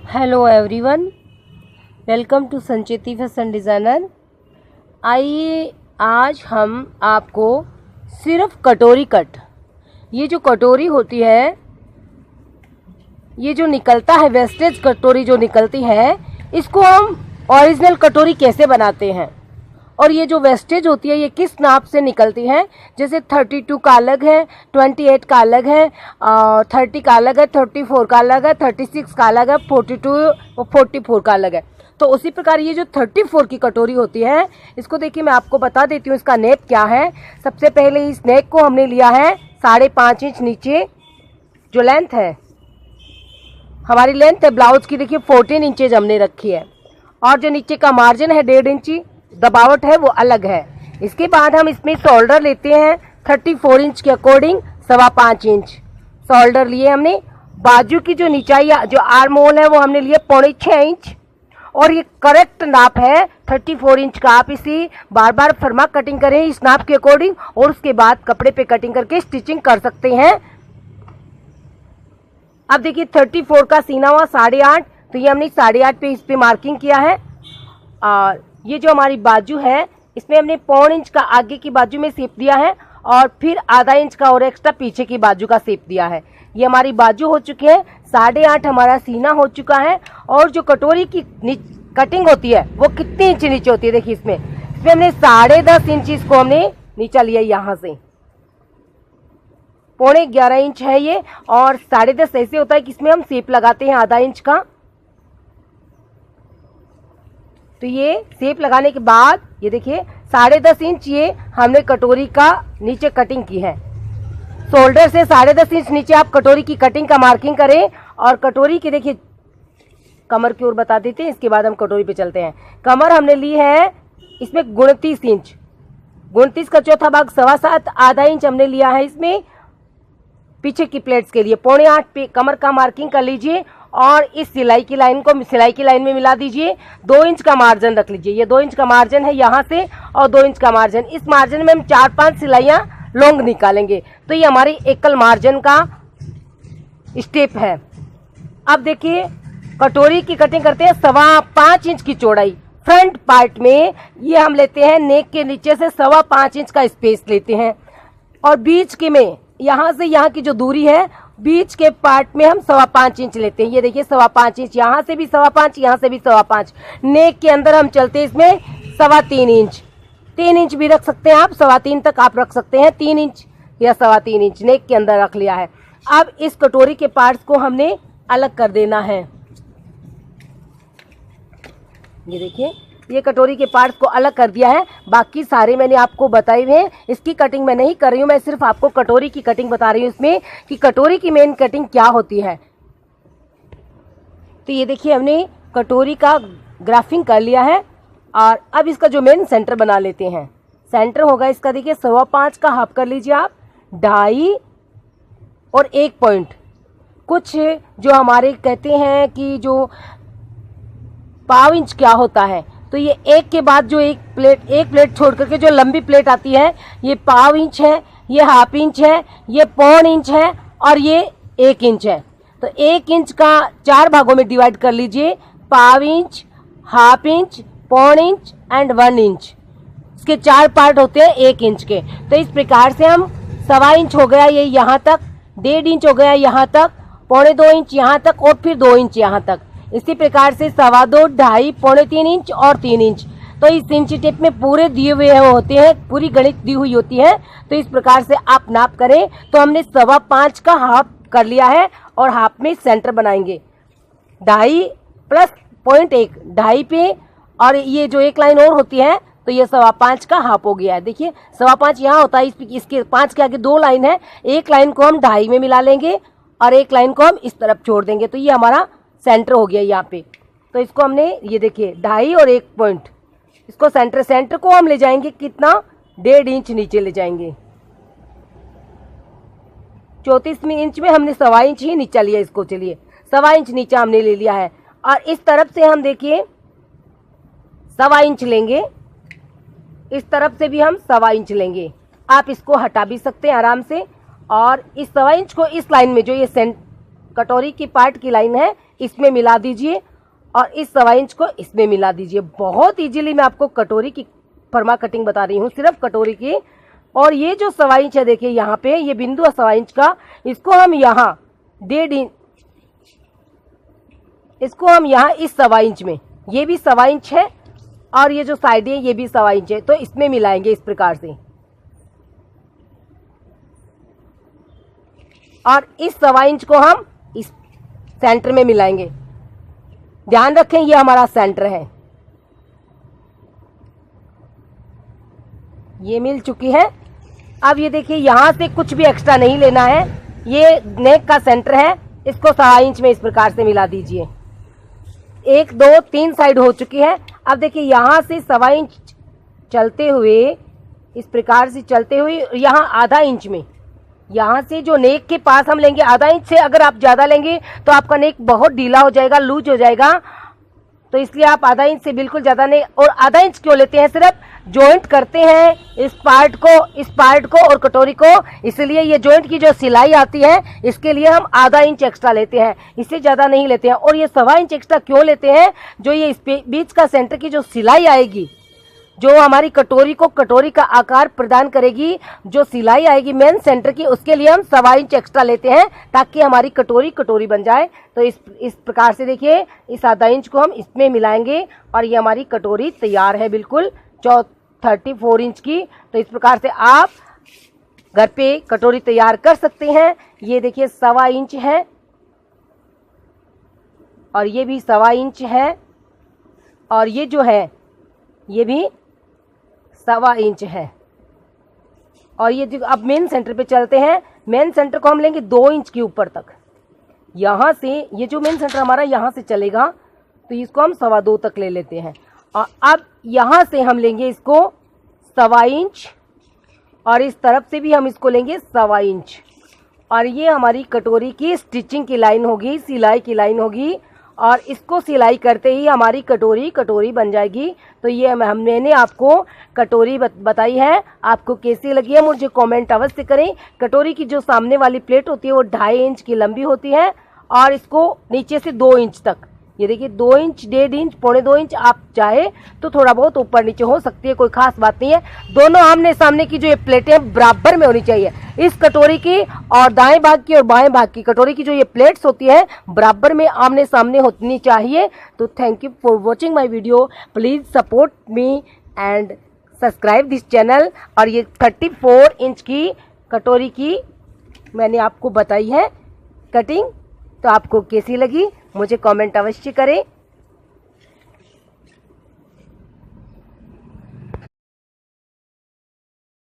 Hello everyone, welcome to Sancheti fashion designer. आइए आज हम आपको सिर्फ कटोरी कट, ये जो कटोरी होती है, ये जो निकलता है वेस्टेज कटोरी जो निकलती है, इसको हम ओरिजिनल कटोरी कैसे बनाते हैं और ये जो वेस्टेज होती है ये किस नाप से निकलती है। जैसे 32 का अलग है, 28 का अलग है, 30 का अलग है, 34 का अलग है, 36 का अलग है, 42 और 44 का अलग है। तो उसी प्रकार ये जो 34 की कटोरी होती है, इसको देखिए मैं आपको बता देती हूँ इसका नेक क्या है। सबसे पहले इस नेक को हमने लिया है 5.5 इंच नीचे जो लेंथ है, हमारी लेंथ है ब्लाउज की, देखिए 14 इंचेज हमने रखी है, और जो नीचे का मार्जिन है 1.5 इंची दबावट है वो अलग है। इसके बाद हम इसमें शोल्डर लेते हैं 34 इंच के अकॉर्डिंग 5.25 इंच शोल्डर लिए हमने। बाजू की जो नीचाई जो आर्म होल है वो हमने लिए 6.25 इंच, और ये करेक्ट नाप है 34 इंच का। आप इसी बार बार फरमा कटिंग करें इस नाप के अकॉर्डिंग, और उसके बाद कपड़े पे कटिंग करके स्टिचिंग कर सकते हैं। अब देखिए 34 का सीना हुआ 8.5, तो ये हमने 8.5 पे इस पे मार्किंग किया है। और ये जो हमारी बाजू है इसमें हमने 1.25 इंच का आगे की बाजू में शेप दिया है, और फिर आधा इंच का और एक्स्ट्रा पीछे की बाजू का शेप दिया है। ये हमारी बाजू हो चुकी है, 8.5 हमारा सीना हो चुका है। और जो कटोरी की कटिंग होती है वो कितने इंच नीचे होती है, देखिए इसमें हमने 10.5 इंच इसको हमने नीचा लिया यहाँ से, 11.25 इंच है ये, और 10.5 ऐसे होता है कि इसमें हम शेप लगाते हैं आधा इंच का। तो ये शेप लगाने के बाद ये देखिए 10.5 इंच ये हमने कटोरी का नीचे कटिंग की है। शोल्डर से 10.5 इंच नीचे आप कटोरी की कटिंग का मार्किंग करें, और कटोरी की देखिए कमर की ओर बता देते हैं, इसके बाद हम कटोरी पे चलते हैं। कमर हमने ली है इसमें 29 इंच, 29 का चौथा भाग 7.25 आधा इंच हमने लिया है इसमें पीछे की प्लेट्स के लिए। 7.25 पे कमर का मार्किंग कर लीजिए, और इस सिलाई की लाइन को सिलाई की लाइन में मिला दीजिए। 2 इंच का मार्जिन रख लीजिए, ये 2 इंच का मार्जिन है यहाँ से, और 2 इंच का मार्जिन, इस मार्जिन में हम 4-5 सिलाइयाँ लॉन्ग निकालेंगे। तो ये हमारी एकल मार्जिन का स्टेप है। अब देखिए कटोरी की कटिंग करते हैं 5.25 इंच की चौड़ाई। फ्रंट पार्ट में ये हम लेते हैं नेक के नीचे से 5.25 इंच का स्पेस लेते हैं, और बीच के में यहाँ से यहाँ की जो दूरी है बीच के पार्ट में हम 5.25 इंच लेते हैं। ये देखिए 5.25 इंच, यहाँ से भी 5.25, यहाँ से भी 5.25। नेक के अंदर हम चलते हैं इसमें 3.25 इंच, 3 इंच भी रख सकते हैं आप, 3.25 तक आप रख सकते हैं, 3 इंच या 3.25 इंच नेक के अंदर रख लिया है। अब इस कटोरी के पार्ट्स को हमने अलग कर देना है। ये देखिए ये कटोरी के पार्ट्स को अलग कर दिया है, बाकी सारे मैंने आपको बताए हुए हैं। इसकी कटिंग मैं नहीं कर रही हूँ, मैं सिर्फ आपको कटोरी की कटिंग बता रही हूँ इसमें कि कटोरी की मेन कटिंग क्या होती है। तो ये देखिए हमने कटोरी का ग्राफिंग कर लिया है, और अब इसका जो मेन सेंटर बना लेते हैं। सेंटर होगा इसका देखिए 5.25 का हाफ कर लीजिए आप, 2.5 और 1 पॉइंट। कुछ जो हमारे कहते हैं कि जो 1.25 इंच क्या होता है, तो ये एक के बाद जो एक प्लेट छोड़ करके जो लंबी प्लेट आती है ये 1.25 इंच है, ये 1/2 इंच है, ये 1.25 इंच है, और ये 1 इंच है। तो 1 इंच का 4 भागों में डिवाइड कर लीजिए, 1/2 inch, 1/2 inch, 1.25 inch and 1 inch. इसके 4 पार्ट होते हैं 1 इंच के। तो इस प्रकार से हम 1.25 इंच हो गया ये यहाँ तक, 1.5 इंच हो गया यहाँ तक, 2.25 इंच यहाँ तक, और फिर 2 इंच यहाँ तक। इसी प्रकार से 2.25, 2.5, 3.25 इंच और 3 इंच। तो इस इंची टेप में पूरे दिए हुए होते हैं, पूरी गणित दी हुई होती है। तो इस प्रकार से आप नाप करें। तो हमने 5.25 का हाफ कर लिया है, और हाफ में सेंटर बनाएंगे 2.5 प्लस 0.1, 2.5 पे, और ये जो एक लाइन और होती है तो ये 5.25 का हाफ हो गया है। देखिए 5.25 यहाँ होता है, इसके 5 के आगे 2 लाइन है, एक लाइन को हम 2.5 में मिला लेंगे और एक लाइन को हम इस तरफ छोड़ देंगे। तो ये हमारा सेंटर हो गया यहाँ पे। तो इसको हमने ये देखिए 2.5 और 1 पॉइंट, इसको सेंटर को हम ले जाएंगे कितना, 1.5 इंच नीचे ले जाएंगे। 34 इंच में हमने 1.25 इंच ही नीचा लिया इसको, चलिए 1.25 इंच नीचा हमने ले लिया है। और इस तरफ से हम देखिए 1.25 इंच लेंगे, इस तरफ से भी हम 1.25 इंच लेंगे। आप इसको हटा भी सकते हैं आराम से, और इस 1.25 इंच को इस लाइन में जो ये कटोरी की पार्ट की लाइन है इसमें मिला दीजिए और इस 1.25 इंच को इसमें मिला दीजिए। बहुत इजीली मैं आपको कटोरी की फर्मा कटिंग बता रही हूँ, सिर्फ कटोरी की। और ये जो 1.25 इंच है, देखिए यहाँ पे ये बिंदु है 1.25 इंच का, इसको हम यहाँ 1.5 इंच, इसको हम यहाँ इस 1.25 इंच में, ये भी 1.25 इंच है और ये जो साइड है ये भी 1.25 इंच है, तो इसमें मिलाएंगे इस प्रकार से। और इस 1.25 इंच को हम इस सेंटर में मिलाएंगे। ध्यान रखें ये हमारा सेंटर है। ये मिल चुकी है। अब ये देखिए यहां से कुछ भी एक्स्ट्रा नहीं लेना है, ये नेक का सेंटर है, इसको 1.25 इंच में इस प्रकार से मिला दीजिए। 1 2 3 साइड हो चुकी है। अब देखिए यहां से 1.25 इंच चलते हुए, इस प्रकार से चलते हुए यहाँ आधा इंच में, यहाँ से जो नेक के पास हम लेंगे आधा इंच से, अगर आप ज़्यादा लेंगे तो आपका नेक बहुत ढीला हो जाएगा, लूज हो जाएगा, तो इसलिए आप आधा इंच से बिल्कुल ज़्यादा नहीं। और आधा इंच क्यों लेते हैं, सिर्फ जॉइंट करते हैं इस पार्ट को और कटोरी को, इसलिए ये जॉइंट की जो सिलाई आती है इसके लिए हम आधा इंच एक्स्ट्रा लेते हैं, इससे ज़्यादा नहीं लेते हैं। और ये 1.25 इंच एक्स्ट्रा क्यों लेते हैं, जो ये इस बीच का सेंटर की जो सिलाई आएगी, जो हमारी कटोरी को कटोरी का आकार प्रदान करेगी, जो सिलाई आएगी मेन सेंटर की, उसके लिए हम 1.25 इंच एक्स्ट्रा लेते हैं ताकि हमारी कटोरी बन जाए। तो इस प्रकार से देखिए इस आधा इंच को हम इसमें मिलाएंगे और ये हमारी कटोरी तैयार है बिल्कुल 34 इंच की। तो इस प्रकार से आप घर पे कटोरी तैयार कर सकते हैं। ये देखिए 1.25 इंच है और ये भी 1.25 इंच है और ये जो है ये भी 1.25 इंच है। और ये जो अब मेन सेंटर पे चलते हैं, मेन सेंटर को हम लेंगे 2 इंच के ऊपर तक। यहाँ से ये जो मेन सेंटर हमारा यहाँ से चलेगा तो इसको हम 2.25 तक ले लेते हैं। और अब यहाँ से हम लेंगे इसको 1.25 इंच और इस तरफ से भी हम इसको लेंगे 1.25 इंच। और ये हमारी कटोरी की स्टिचिंग की लाइन होगी, सिलाई की लाइन होगी, और इसको सिलाई करते ही हमारी कटोरी बन जाएगी। तो ये मैंने आपको कटोरी बताई है। आपको कैसी लगी है मुझे कमेंट अवश्य करें। कटोरी की जो सामने वाली प्लेट होती है वो 2.5 इंच की लंबी होती है और इसको नीचे से 2 इंच तक, ये देखिए 2 इंच, 1.5 इंच, 2.25 इंच, आप चाहे तो थोड़ा बहुत ऊपर नीचे हो सकती है, कोई खास बात नहीं है। दोनों आमने सामने की जो ये प्लेटें बराबर में होनी चाहिए, इस कटोरी की और दाएं भाग की और बाएं भाग की कटोरी की जो ये प्लेट्स होती है बराबर में आमने सामने होनी चाहिए। तो thank you for watching my video, please support me and subscribe this channel. और ये 34 इंच की कटोरी की मैंने आपको बताई है कटिंग, तो आपको कैसी लगी मुझे कमेंट अवश्य करें।